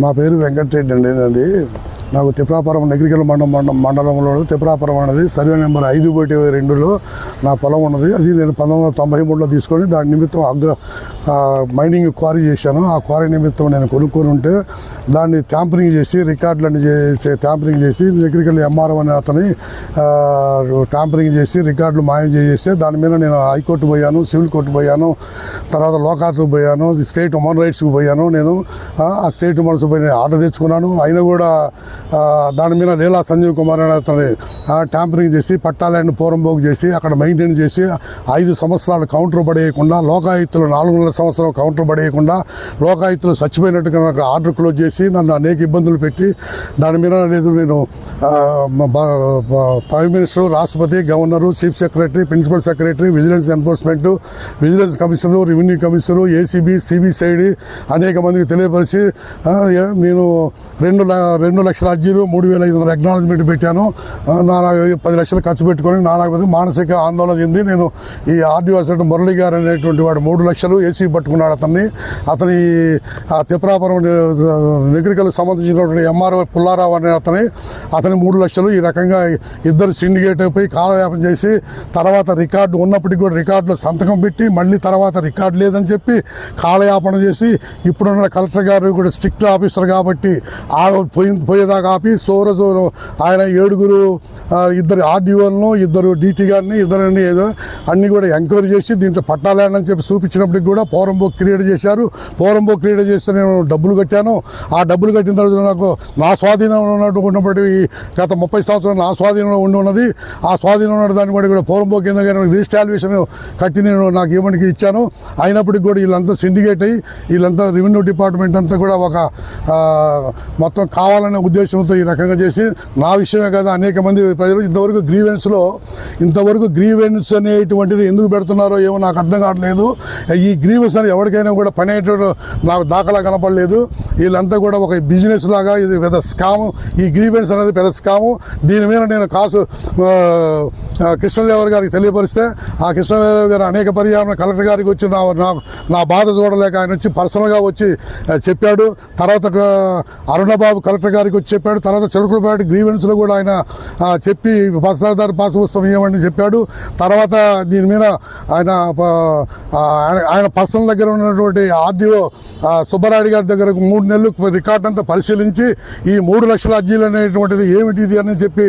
నా పేరు వెంకటరెడ్డి అండి. అది నాకు తిప్రాపురం నగరికల్ మండలంలో తిప్రాపురం అనేది సర్వే నెంబర్ 5/2లో నా పొలం ఉన్నది. అది నేను 1993లో తీసుకొని దాని నిమిత్తం మైనింగ్ క్వారీ చేశాను. ఆ క్వారీ నిమిత్తం నేను కొనుక్కొని ఉంటే దాన్ని ట్యాంపరింగ్ చేసి రికార్డులన్నీ ట్యాంపరింగ్ చేసి నగరికల్ ఎంఆర్ఓ అనే అతని ట్యాంపరింగ్ చేసి రికార్డులు మాయం చేసేస్తే దాని మీద నేను హైకోర్టు పోయాను, సివిల్ కోర్టు పోయాను, తర్వాత లోకాత్కు పోయాను, స్టేట్ హ్యూమన్ రైట్స్కి పోయాను. నేను ఆ స్టేట్ హ్యూమన్ పోయి ఆర్డర్ తెచ్చుకున్నాను. అయినా కూడా దాని మీద లీలా సంజీవ్ కుమార్ అనే అతని ట్యాంపరింగ్ చేసి పట్టాలను పోరంబోగు చేసి అక్కడ మెయింటైన్ చేసి 5 సంవత్సరాలు కౌంటర్ పడేయకుండా, లోకాయుక్తులు 4 సంవత్సరాలు కౌంటర్ పడేయకుండా, లోకాయుక్తులు చచ్చిపోయినట్టుగా నాకు ఆర్డర్ క్లోజ్ చేసి నన్ను అనేక ఇబ్బందులు పెట్టి దాని మీద లేదు నేను ప్రైమ్ మినిస్టర్, రాష్ట్రపతి, governor, chief secretary, principal secretary, vigilance enforcement, vigilance commissioner, revenue commissioner, ACB, CBCID అనేక మందికి తెలియపరిచి నేను 2 లక్షల అర్జీలు, 3,500 అక్నాలజ్మెంట్ పెట్టాను. 10 లక్షలు ఖర్చు పెట్టుకొని మానసిక ఆందోళన చెంది నేను ఈ ఆర్డీఓ అసిస్టెంట్ మురళి గారు అనేటువంటి వాడు 3 లక్షలు ఏసీ పట్టుకున్నాడు. అతని తిప్రాపురం నగరికలకు సంబంధించినటువంటి ఎంఆర్ఓ పుల్లారావు అనే అతని 3 లక్షలు. ఈ రకంగా ఇద్దరు సిండికేట్ అయిపోయి కాలయాపన చేసి తర్వాత రికార్డు ఉన్నప్పటికీ కూడా రికార్డులో సంతకం పెట్టి మళ్ళీ తర్వాత రికార్డు లేదని చెప్పి కాలయాపన చేసి ఇప్పుడున్న కలెక్టర్ గారు కూడా స్ట్రిక్ట్ ఆఫీసర్ కాబట్టి పోయేదాకా ఆపి రోజు ఆయన 7 ఇద్దరు ఆర్డీఓలను, 2 డీటీ గారిని, 2 ఏదో అన్ని కూడా ఎంక్వైరీ చేసి దీంట్లో పట్టాలని చెప్పి చూపించినప్పటికి కూడా పోరంబోక్ క్రియేట్ చేశారు. పోరంబోక్ క్రియేట్ చేస్తే నేను డబ్బులు కట్టాను. ఆ డబ్బులు కట్టిన తర్వాత నాకు నా స్వాధీనంలో ఉన్నటువంటి గత 30 సంవత్సరాలు నా స్వాధీనంలో ఉన్నది. ఆ స్వాధీనంలో ఉన్న దాన్ని బట్టి కూడా పోరంబోక్ కింద రిజిస్ట్రాల్యూషన్ కట్టి నేను నాకు ఏమనికి ఇచ్చాను. అయినప్పటికీ కూడా వీళ్ళంతా సిండికేట్ అయ్యి వీళ్ళంతా రెవెన్యూ డిపార్ట్మెంట్ అంతా కూడా ఒక మొత్తం కావాలనే ఉద్దేశంతో ఈ రకంగా చేసి నా విషయమే కదా అనేక మంది ప్రజలు ఇంతవరకు గ్రీవెన్స్ అనేటువంటిది ఎందుకు పెడుతున్నారో ఏమో నాకు అర్థం కావట్లేదు. ఈ గ్రీవెన్స్ అని ఎవరికైనా కూడా పని అయ్యేటప్పుడు నాకు దాఖలా కనపడలేదు. వీళ్ళంతా కూడా ఒక బిజినెస్ లాగా ఇది పెద్ద స్కాము. ఈ గ్రీవెన్స్ అనేది పెద్ద స్కాము. దీని మీద నేను కృష్ణదేవరావు గారికి తెలియపరిస్తే ఆ కృష్ణదేవరావు గారు అనేక పర్యావరణ కలెక్టర్ గారికి వచ్చి నా బాధ చూడలేక ఆయన వచ్చి పర్సనల్గా వచ్చి చెప్పాడు. తర్వాత అరుణబాబు కలెక్టర్ గారికి వచ్చి చెప్పాడు. తర్వాత చిలకలపేట గ్రీవెన్స్లో కూడా ఆయన చెప్పి పత్రాధార పాస్ పుస్తకం ఇవ్వమని చెప్పాడు. తర్వాత దీని మీద ఆయన పర్సనల్ దగ్గర ఉన్నటువంటి ఆర్డీఓ సుబ్బరాయుడు గారి దగ్గర 3 నెలలు రికార్డు అంతా పరిశీలించి ఈ 3 లక్షల అర్జీలు అనేటువంటిది ఏమిటి అని చెప్పి